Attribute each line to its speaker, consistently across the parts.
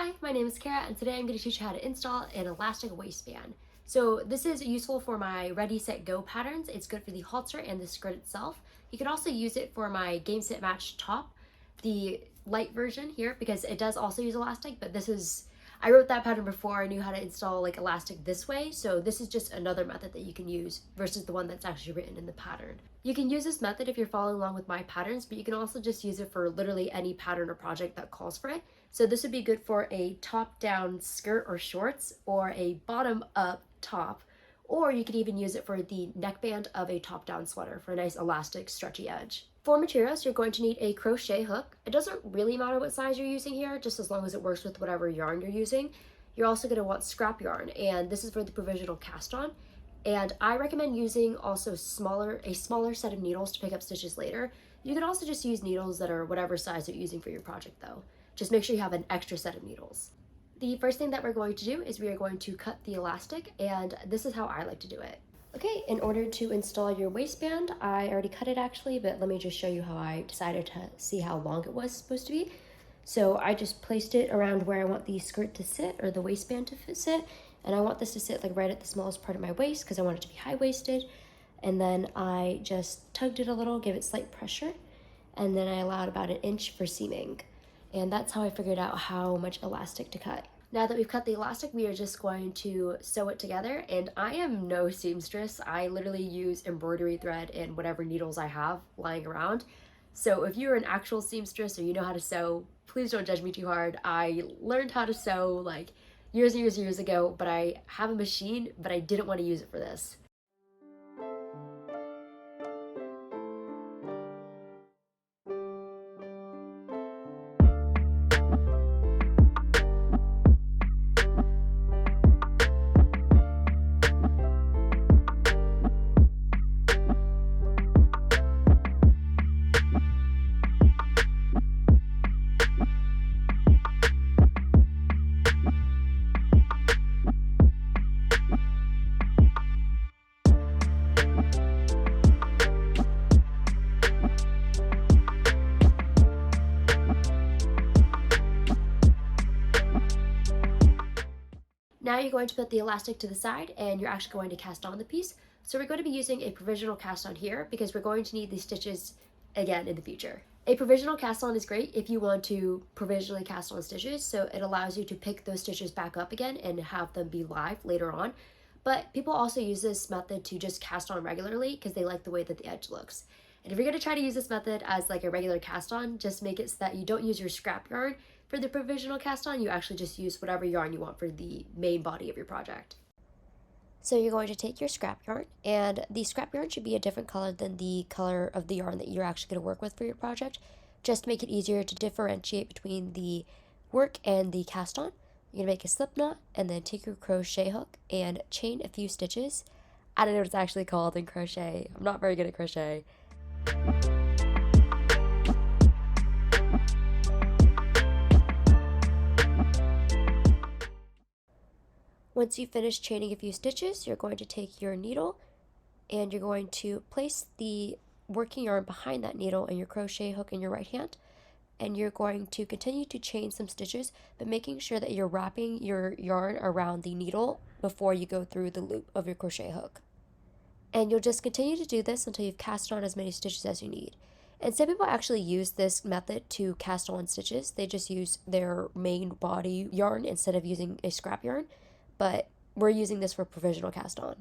Speaker 1: Hi, my name is Kara and today I'm going to teach you how to install an elastic waistband. So this is useful for my ready, set, go patterns. It's good for the halter and the skirt itself. You can also use it for my game, set, match top, the light version here, because it does also use elastic, but I wrote that pattern before I knew how to install like elastic this way, so this is just another method that you can use versus the one that's actually written in the pattern. You can use this method if you're following along with my patterns, but you can also just use it for literally any pattern or project that calls for it. So this would be good for a top-down skirt or shorts, or a bottom-up top, or you could even use it for the neckband of a top-down sweater for a nice elastic, stretchy edge. For materials, you're going to need a crochet hook. It doesn't really matter what size you're using here, just as long as it works with whatever yarn you're using. You're also going to want scrap yarn, and this is for the provisional cast on. And I recommend using also a smaller set of needles to pick up stitches later. You can also just use needles that are whatever size you're using for your project though. Just make sure you have an extra set of needles. The first thing that we're going to do is we are going to cut the elastic, and this is how I like to do it. Okay, in order to install your waistband, I already cut it actually, but let me just show you how I decided to see how long it was supposed to be. So I just placed it around where I want the skirt to sit, or the waistband to sit, and I want this to sit like right at the smallest part of my waist because I want it to be high-waisted. And then I just tugged it a little, gave it slight pressure, and then I allowed about 1 inch for seaming. And that's how I figured out how much elastic to cut. Now that we've cut the elastic, we are just going to sew it together, and I am no seamstress. I literally use embroidery thread and whatever needles I have lying around. So if you're an actual seamstress or you know how to sew, please don't judge me too hard. I learned how to sew like years ago, but I have a machine, but I didn't want to use it for this. Now you're going to put the elastic to the side and you're actually going to cast on the piece. So we're going to be using a provisional cast on here because we're going to need these stitches again in the future. A provisional cast on is great if you want to provisionally cast on stitches, so it allows you to pick those stitches back up again and have them be live later on. But people also use this method to just cast on regularly because they like the way that the edge looks. And if you're going to try to use this method as like a regular cast on, just make it so that you don't use your scrap yarn for the provisional cast on. You actually just use whatever yarn you want for the main body of your project. So you're going to take your scrap yarn, and the scrap yarn should be a different color than the color of the yarn that you're actually going to work with for your project, just to make it easier to differentiate between the work and the cast on. You're going to make a slip knot and then take your crochet hook and chain a few stitches. I don't know what it's actually called in crochet. I'm not very good at crochet. Once you finish chaining a few stitches, you're going to take your needle and you're going to place the working yarn behind that needle and your crochet hook in your right hand, and you're going to continue to chain some stitches, but making sure that you're wrapping your yarn around the needle before you go through the loop of your crochet hook. And you'll just continue to do this until you've cast on as many stitches as you need. And some people actually use this method to cast on stitches. They just use their main body yarn instead of using a scrap yarn, but we're using this for provisional cast on.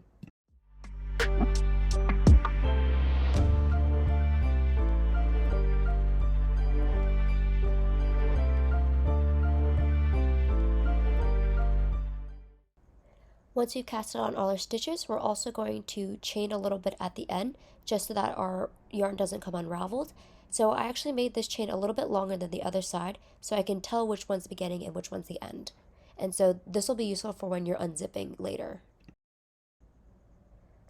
Speaker 1: Once you've casted on all our stitches, we're also going to chain a little bit at the end, just so that our yarn doesn't come unraveled. So I actually made this chain a little bit longer than the other side, so I can tell which one's the beginning and which one's the end. And so this will be useful for when you're unzipping later.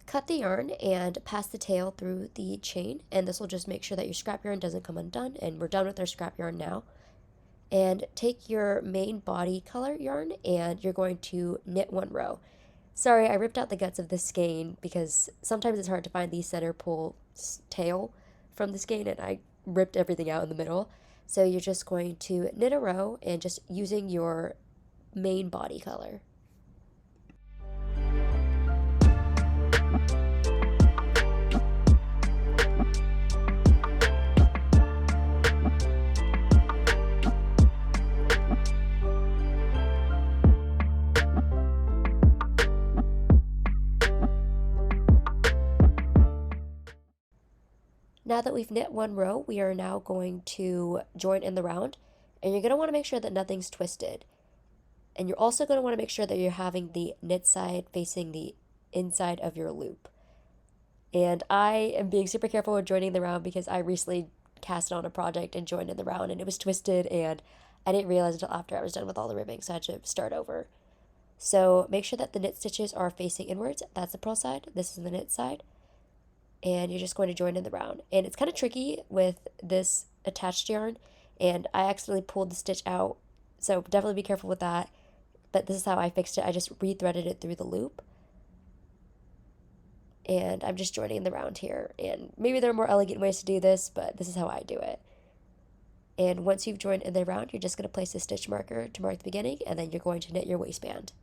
Speaker 1: Cut the yarn and pass the tail through the chain, and this will just make sure that your scrap yarn doesn't come undone, and we're done with our scrap yarn now. And take your main body color yarn and you're going to knit 1 row. Sorry, I ripped out the guts of the skein because sometimes it's hard to find the center pull tail from the skein, and I ripped everything out in the middle. So you're just going to knit a row and just using your main body color. Now that we've knit one row, we are now going to join in the round, and you're going to want to make sure that nothing's twisted. And you're also going to want to make sure that you're having the knit side facing the inside of your loop. And I am being super careful with joining the round because I recently cast on a project and joined in the round, and it was twisted, and I didn't realize until after I was done with all the ribbing, so I had to start over. So make sure that the knit stitches are facing inwards. That's the purl side. This is the knit side. And you're just going to join in the round. And it's kind of tricky with this attached yarn, and I accidentally pulled the stitch out, so definitely be careful with that. But this is how I fixed it. I just re-threaded it through the loop, and I'm just joining in the round here. And maybe there are more elegant ways to do this, but this is how I do it. And once you've joined in the round, you're just going to place a stitch marker to mark the beginning, and then you're going to knit your waistband.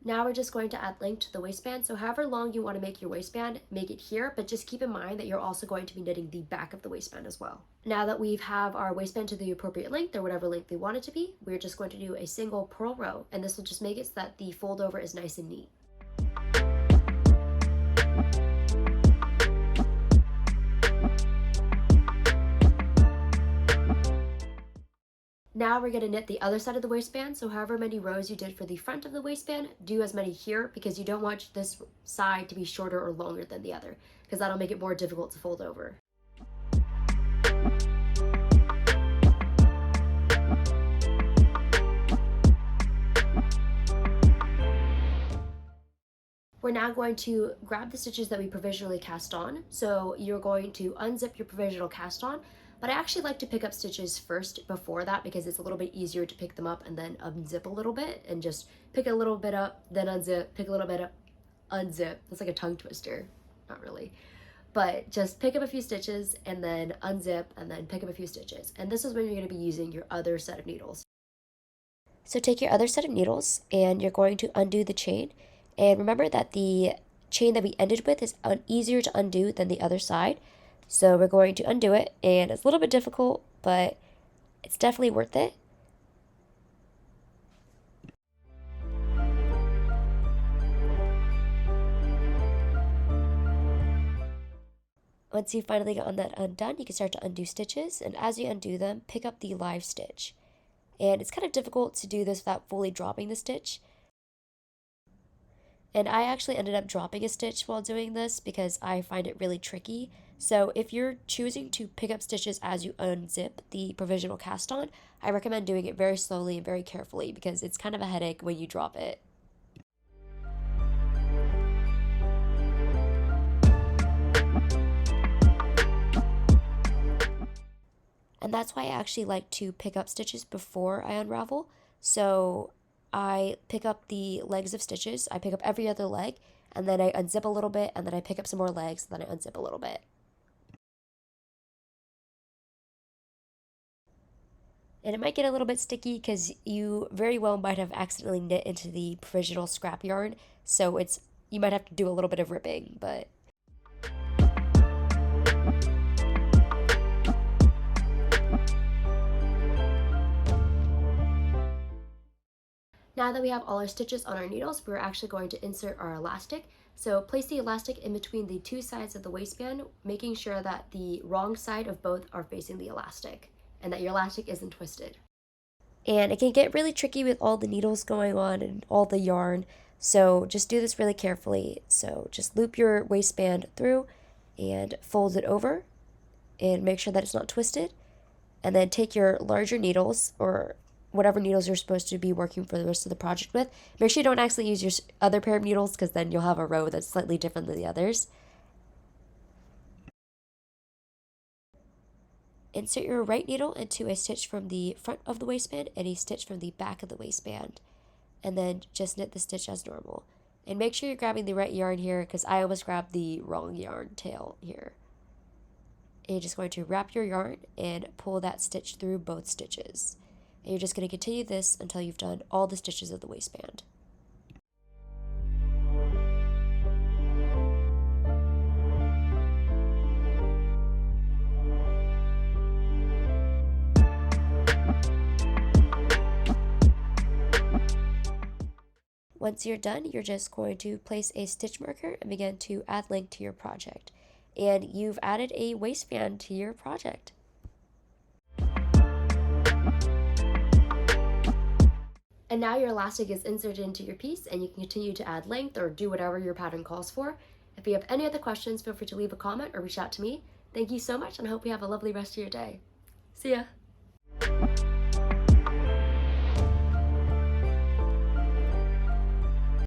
Speaker 1: Now we're just going to add length to the waistband. So however long you want to make your waistband, make it here, but just keep in mind that you're also going to be knitting the back of the waistband as well. Now that we have our waistband to the appropriate length, or whatever length we want it to be, we're just going to do a single purl row, and this will just make it so that the fold over is nice and neat. Now we're going to knit the other side of the waistband, so however many rows you did for the front of the waistband, do as many here, because you don't want this side to be shorter or longer than the other, because that'll make it more difficult to fold over. We're now going to grab the stitches that we provisionally cast on. So you're going to unzip your provisional cast on, but I actually like to pick up stitches first before that because it's a little bit easier to pick them up and then unzip a little bit, and just pick a little bit up, then unzip, pick a little bit up, unzip. That's like a tongue twister. Not really. But just pick up a few stitches and then unzip and then pick up a few stitches. And this is when you're going to be using your other set of needles. So take your other set of needles and you're going to undo the chain. And remember that the chain that we ended with is easier to undo than the other side. So we're going to undo it, and it's a little bit difficult, but it's definitely worth it. Once you've finally gotten that undone, you can start to undo stitches, and as you undo them, pick up the live stitch. And it's kind of difficult to do this without fully dropping the stitch. And I actually ended up dropping a stitch while doing this because I find it really tricky. So if you're choosing to pick up stitches as you unzip the provisional cast on, I recommend doing it very slowly and very carefully because it's kind of a headache when you drop it. And that's why I actually like to pick up stitches before I unravel. So I pick up the legs of stitches, I pick up every other leg, and then I unzip a little bit, and then I pick up some more legs, and then I unzip a little bit. And it might get a little bit sticky because you very well might have accidentally knit into the provisional scrap yarn, so you might have to do a little bit of ripping, but now that we have all our stitches on our needles, we're actually going to insert our elastic. So place the elastic in between the two sides of the waistband, making sure that the wrong side of both are facing the elastic and that your elastic isn't twisted. And it can get really tricky with all the needles going on and all the yarn, so just do this really carefully. So just loop your waistband through and fold it over and make sure that it's not twisted. And then take your larger needles, or whatever needles you're supposed to be working for the rest of the project with. Make sure you don't actually use your other pair of needles because then you'll have a row that's slightly different than the others. Insert your right needle into a stitch from the front of the waistband and a stitch from the back of the waistband, and then just knit the stitch as normal. And make sure you're grabbing the right yarn here, because I almost grabbed the wrong yarn tail here. And you're just going to wrap your yarn and pull that stitch through both stitches. And you're just going to continue this until you've done all the stitches of the waistband. Once you're done, you're just going to place a stitch marker and begin to add length to your project. And you've added a waistband to your project. And now your elastic is inserted into your piece, and you can continue to add length or do whatever your pattern calls for. If you have any other questions, feel free to leave a comment or reach out to me. Thank you so much, and I hope you have a lovely rest of your day. See ya!